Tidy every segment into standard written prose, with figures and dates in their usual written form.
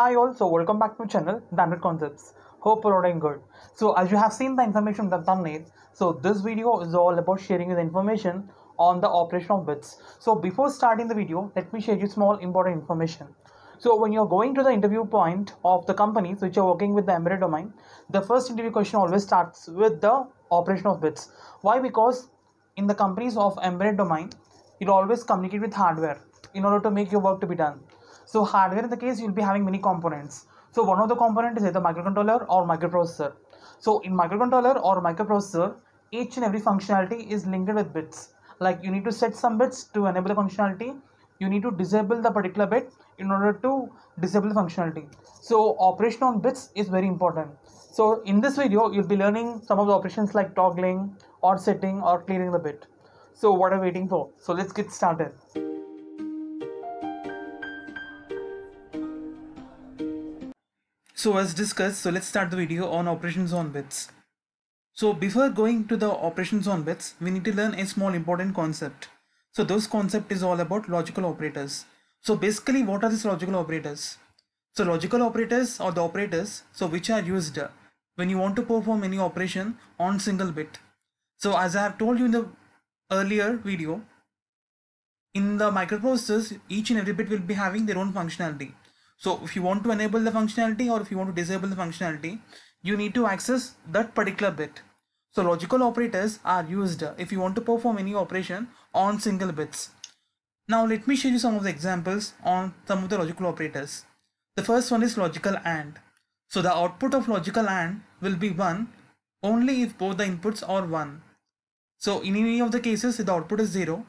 Hi all, so welcome back to my channel, Dandit Concepts. Hope you're all doing good. So as you have seen the information in the thumbnail, so this video is all about sharing you the information on the operation of bits. So before starting the video, let me share you small important information. So when you're going to the interview point of the companies which are working with the embedded domain, the first interview question always starts with the operation of bits. Why? Because in the companies of embedded domain, you'll always communicate with hardware in order to make your work to be done. So hardware in the case, you'll be having many components. So one of the component is either microcontroller or microprocessor. So in microcontroller or microprocessor, each and every functionality is linked with bits. Like you need to set some bits to enable the functionality. You need to disable the particular bit in order to disable the functionality. So operation on bits is very important. So in this video, you'll be learning some of the operations like toggling or setting or clearing the bit. So what are we waiting for? So let's get started. So as discussed, so let's start the video on operations on bits. So before going to the operations on bits, we need to learn a small important concept. So those concept is all about logical operators. So basically what are these logical operators? So logical operators or the operators, so which are used when you want to perform any operation on single bit. So as I have told you in the earlier video, in the microprocessors, each and every bit will be having their own functionality. So if you want to enable the functionality or if you want to disable the functionality, you need to access that particular bit. So logical operators are used if you want to perform any operation on single bits. Now let me show you some of the examples on some of the logical operators. The first one is logical AND. So the output of logical AND will be 1 only if both the inputs are 1. So in any of the cases, if the output is 0,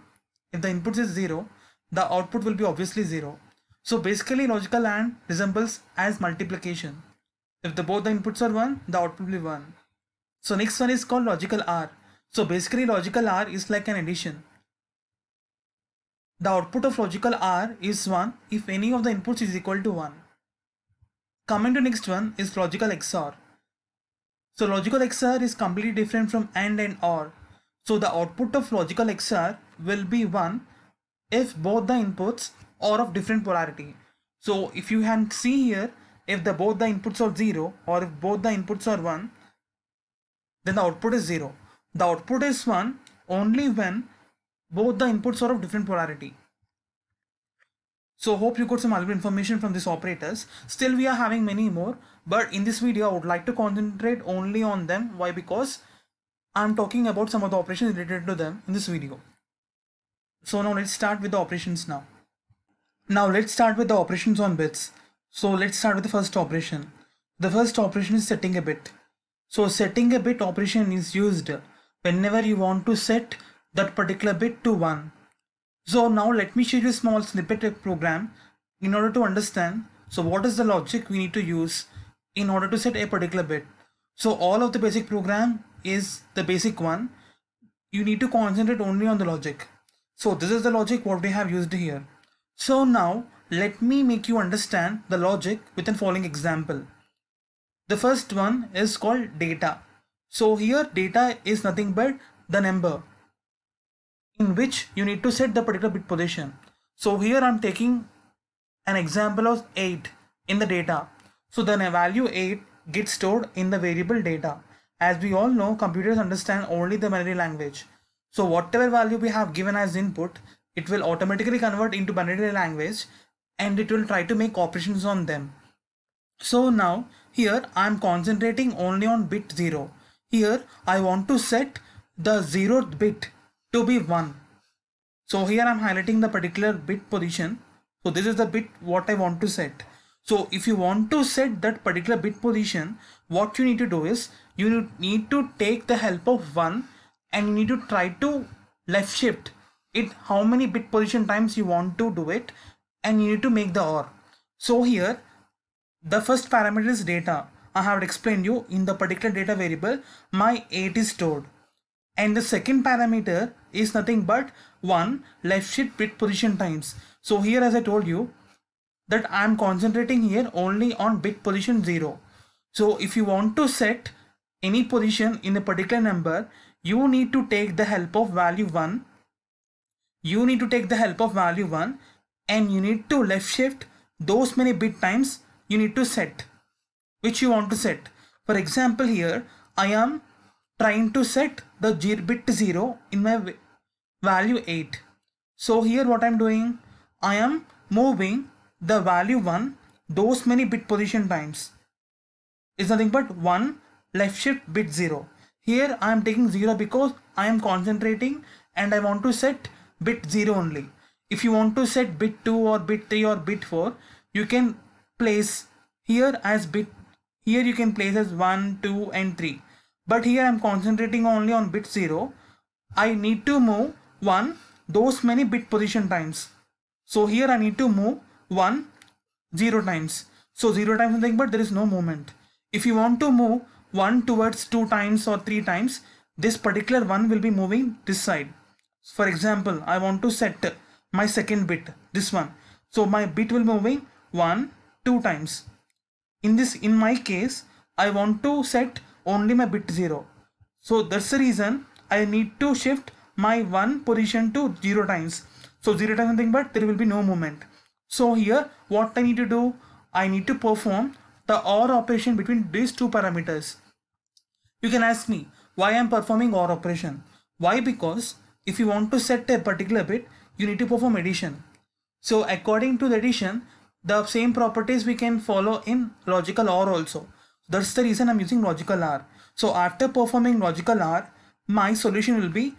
if the input is 0, the output will be obviously 0. So basically logical AND resembles as multiplication. If both the inputs are 1, the output will be 1. So next one is called logical OR. So basically logical OR is like an addition. The output of logical OR is 1 if any of the inputs is equal to 1. Coming to next one is logical XOR. So logical XOR is completely different from AND and OR. So the output of logical XOR will be 1 if both the inputs are of different polarity. So if you can see here, if both the inputs are 0 or if both the inputs are 1, then the output is 0. The output is 1 only when both the inputs are of different polarity. So hope you got some valuable information from these operators. Still we are having many more, but in this video I would like to concentrate only on them. Why? Because I'm talking about some of the operations related to them in this video. So now let's start with the operations now. Now let's start with the operations on bits. So let's start with the first operation. The first operation is setting a bit. So setting a bit operation is used whenever you want to set that particular bit to 1. So now let me show you a small snippet of program in order to understand. So what is the logic we need to use in order to set a particular bit. So all of the basic program is the basic one. You need to concentrate only on the logic. So this is the logic what we have used here. So now let me make you understand the logic with the following example. The first one is called data. So here data is nothing but the number in which you need to set the particular bit position. So here I'm taking an example of 8 in the data. So the value 8 gets stored in the variable data. As we all know, computers understand only the binary language. So whatever value we have given as input, it will automatically convert into binary language and it will try to make operations on them. So now here I am concentrating only on bit 0. Here I want to set the 0th bit to be 1. So here I am highlighting the particular bit position. So this is the bit what I want to set. So if you want to set that particular bit position, what you need to do is you need to take the help of 1 and you need to try to left shift it how many bit position times you want to do it, and you need to make the OR. So here the first parameter is data. I have explained you in the particular data variable my 8 is stored, and the second parameter is nothing but 1 left shift bit position times. So here as I told you that I am concentrating here only on bit position 0. So if you want to set any position in a particular number, you need to take the help of value 1. You need to take the help of value 1 and you need to left shift those many bit times you need to set, which you want to set. For example, here I am trying to set the bit 0 in my value 8. So here what I'm doing, I am moving the value 1 those many bit position times. Is nothing but 1 left shift bit 0. Here I am taking 0 because I am concentrating and I want to set bit 0 only. If you want to set bit 2 or bit 3 or bit 4, you can place here as bit, here you can place as 1, 2 and 3. But here I am concentrating only on bit 0. I need to move 1 those many bit position times. So here I need to move 1 0 times. So 0 times something, but there is no movement. If you want to move 1 towards 2 times or 3 times, this particular 1 will be moving this side. For example, I want to set my second bit, this one. So my bit will be moving 1, 2 times. In my case, I want to set only my bit 0. So that's the reason I need to shift my 1 position to 0 times. So 0 times something, but there will be no movement. So here what I need to do, I need to perform the OR operation between these two parameters. You can ask me why I am performing OR operation. Why? Because if you want to set a particular bit, you need to perform addition. So according to the addition, the same properties we can follow in logical OR also. That's the reason I'm using logical OR. So after performing logical OR, my solution will be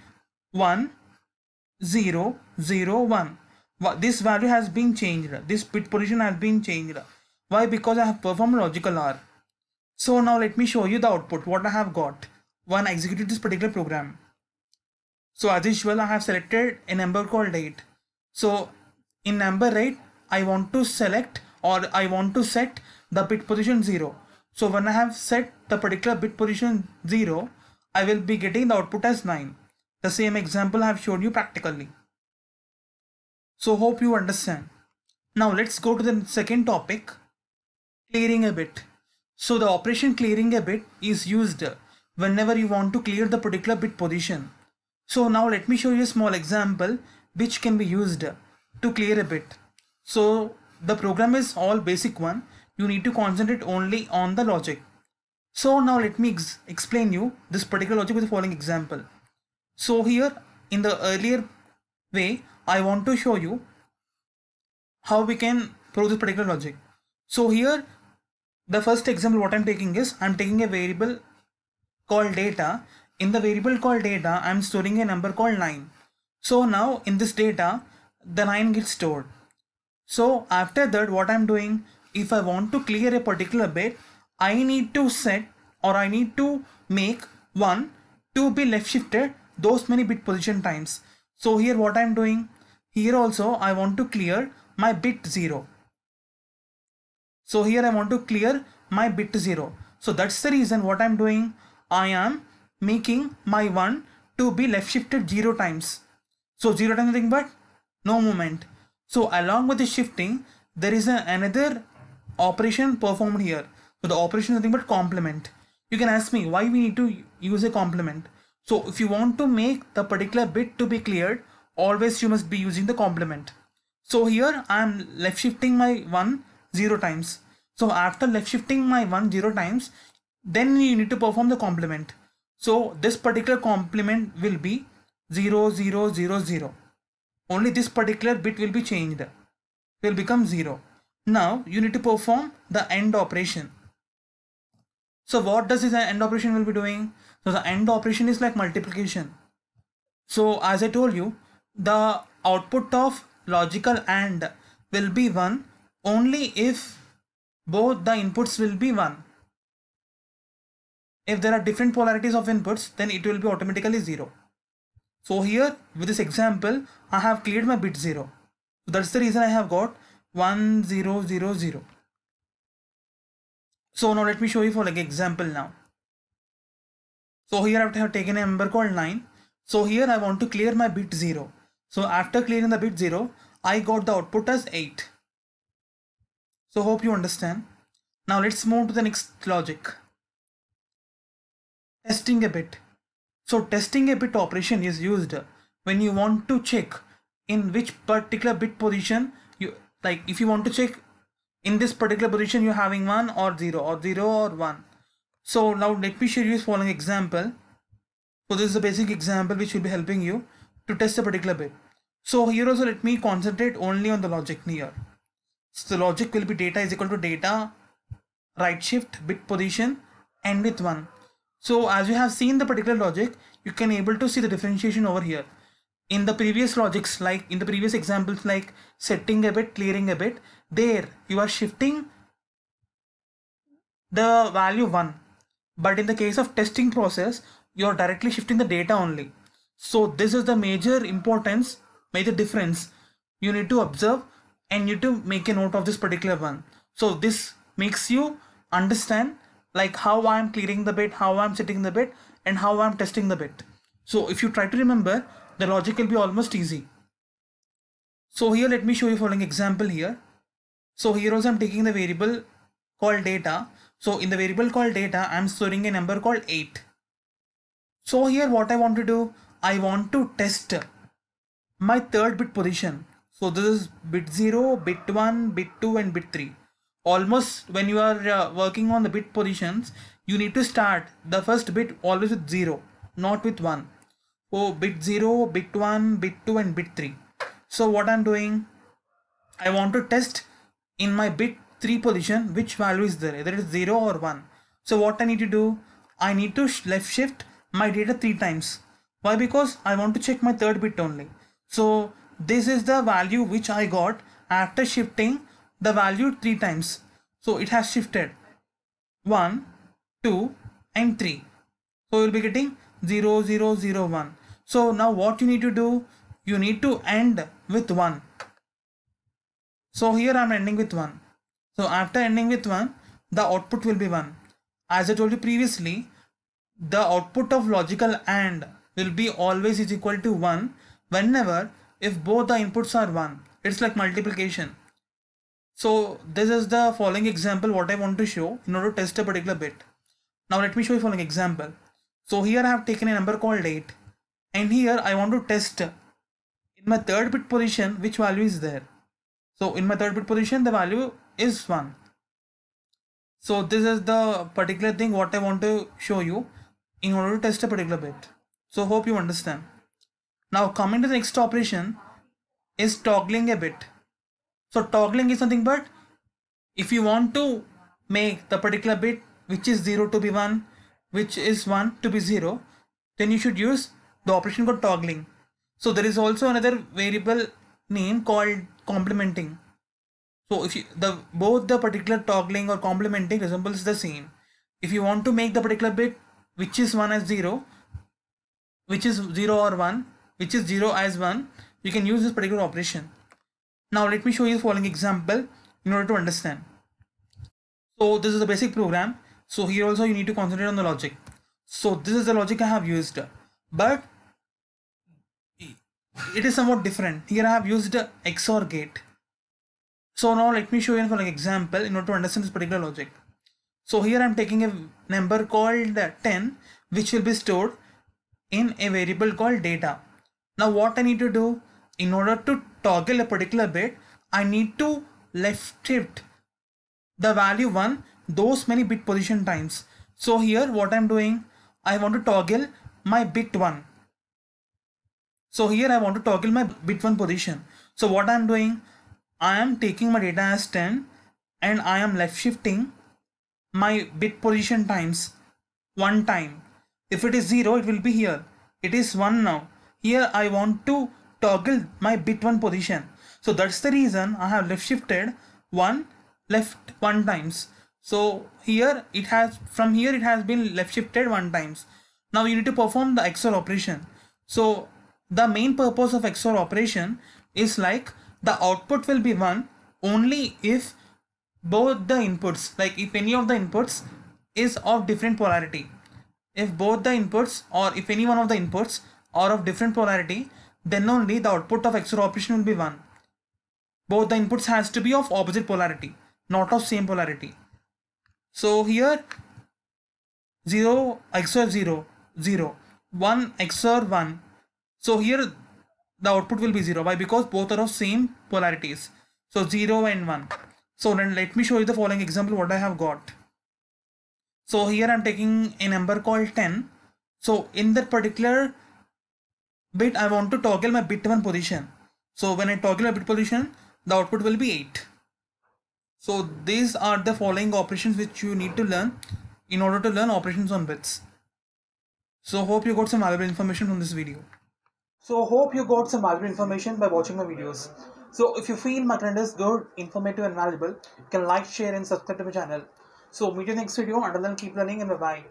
1, 0, 0, 1. This value has been changed. This bit position has been changed. Why? Because I have performed logical OR. So now let me show you the output, what I have got when I executed this particular program. So as usual, I have selected a number called 8. So in number 8, I want to select or I want to set the bit position 0. So when I have set the particular bit position 0, I will be getting the output as 9. The same example I have shown you practically. So hope you understand. Now let's go to the second topic, clearing a bit. So the operation clearing a bit is used whenever you want to clear the particular bit position. So now let me show you a small example which can be used to clear a bit. So the program is all basic one. You need to concentrate only on the logic. So now let me explain you this particular logic with the following example. So here in the earlier way, I want to show you how we can prove this particular logic. So here the first example what I'm taking is, I'm taking a variable called data. In the variable called data, I'm storing a number called 9. So now in this data, the 9 gets stored. So after that, what I'm doing, if I want to clear a particular bit, I need to set or I need to make 1 to be left shifted those many bit position times. So here what I'm doing, here also I want to clear my bit 0. So here I want to clear my bit 0. So that's the reason what I'm doing, I am making my 1 to be left shifted 0 times. So 0 times nothing but no movement. So along with the shifting, there is another operation performed here. So the operation is nothing but complement. You can ask me why we need to use a complement. So if you want to make the particular bit to be cleared, always you must be using the complement. So here I am left shifting my 1 0 times. So after left shifting my 1 0 times, then you need to perform the complement. So this particular complement will be 0 0 0 0. Only this particular bit will be changed. It will become 0. Now you need to perform the AND operation. So what does this AND operation will be doing? So the AND operation is like multiplication. So as I told you, the output of logical AND will be 1 only if both the inputs will be 1. If there are different polarities of inputs, then it will be automatically 0. So here with this example, I have cleared my bit 0. So that's the reason I have got 1 0 0 0. So now let me show you for like example now. So here I have taken a number called 9. So here I want to clear my bit 0. So after clearing the bit 0, I got the output as 8. So hope you understand. Now let's move to the next logic. Testing a bit. So testing a bit operation is used when you want to check in which particular bit position you, like if you want to check in this particular position you're having 1 or 0 or 0 or 1. So now let me show you the following example. So this is a basic example which will be helping you to test a particular bit. So here also let me concentrate only on the logic here. So the logic will be data is equal to data, right shift, bit position, end with 1. So as you have seen the particular logic, you can able to see the differentiation over here. In the previous logics, like in the previous examples like setting a bit, clearing a bit, there you are shifting the value 1. But in the case of testing process, you are directly shifting the data only. So this is the major importance, major difference you need to observe, and you need to make a note of this particular one. So this makes you understand like how I am clearing the bit, how I am setting the bit, and how I am testing the bit. So if you try to remember, the logic will be almost easy. So here let me show you following example here. So here also I am taking the variable called data. So in the variable called data, I am storing a number called 8. So here what I want to do, I want to test my third bit position. So this is bit 0, bit 1, bit 2 and bit 3. Almost when you are working on the bit positions, you need to start the first bit always with 0, not with 1. So bit 0, bit 1, bit 2 and bit 3. So what I'm doing, I want to test in my bit 3 position which value is there, either it is 0 or 1. So what I need to do, I need to left shift my data 3 times. Why? Because I want to check my third bit only. So this is the value which I got after shifting the value 3 times. So it has shifted 1, 2 and 3. So you'll be getting 0, 0, 0, 1. So now what you need to do, you need to end with 1. So here I'm ending with 1. So after ending with 1, the output will be 1. As I told you previously, the output of logical AND will be always is equal to 1 whenever if both the inputs are 1. It's like multiplication. So this is the following example what I want to show in order to test a particular bit. Now let me show you following example. So here I have taken a number called 8 and here I want to test in my third bit position which value is there. So in my third bit position the value is 1. So this is the particular thing what I want to show you in order to test a particular bit. So hope you understand. Now coming to the next operation is toggling a bit. So toggling is nothing but if you want to make the particular bit which is 0 to be 1, which is 1 to be 0, then you should use the operation called toggling. So there is also another variable name called complementing. So if you both the particular toggling or complementing resembles the same. If you want to make the particular bit which is 1 as 0, which is 0 or 1, which is 0 as 1, you can use this particular operation. Now let me show you the following example in order to understand. So this is the basic program. So here also you need to concentrate on the logic. So this is the logic I have used, but it is somewhat different. Here I have used XOR gate. So now let me show you for an example in order to understand this particular logic. So here I am taking a number called 10 which will be stored in a variable called data. Now what I need to do, in order to toggle a particular bit, I need to left shift the value 1 those many bit position times. So here what I'm doing, I want to toggle my bit 1. So here I want to toggle my bit 1 position. So what I'm doing, I am taking my data as 10 and I am left shifting my bit position times 1 time. If it is 0, it will be here. It is 1 now. Here I want to toggle my bit 1 position. So that's the reason I have left shifted 1 left 1 times. So here it has, from here it has been left shifted 1 times. Now you need to perform the XOR operation. So the main purpose of XOR operation is like the output will be 1 only if both the inputs, like if any of the inputs is of different polarity. If both the inputs or if any one of the inputs are of different polarity, then only the output of XOR operation will be 1. Both the inputs has to be of opposite polarity, not of same polarity. So here 0 XOR 0, 0, 1 XOR 1. So here the output will be 0. Why? Because both are of same polarities. So 0 and 1. So then let me show you the following example what I have got. So here I'm taking a number called 10. So in that particular bit I want to toggle my bit 1 position. So when I toggle my bit position, the output will be 8. So these are the following operations which you need to learn in order to learn operations on bits. So hope you got some valuable information from this video. So hope you got some valuable information by watching my videos. So if you feel my content is good, informative and valuable, you can like, share and subscribe to my channel. So meet you in the next video. Until then, keep learning and bye bye.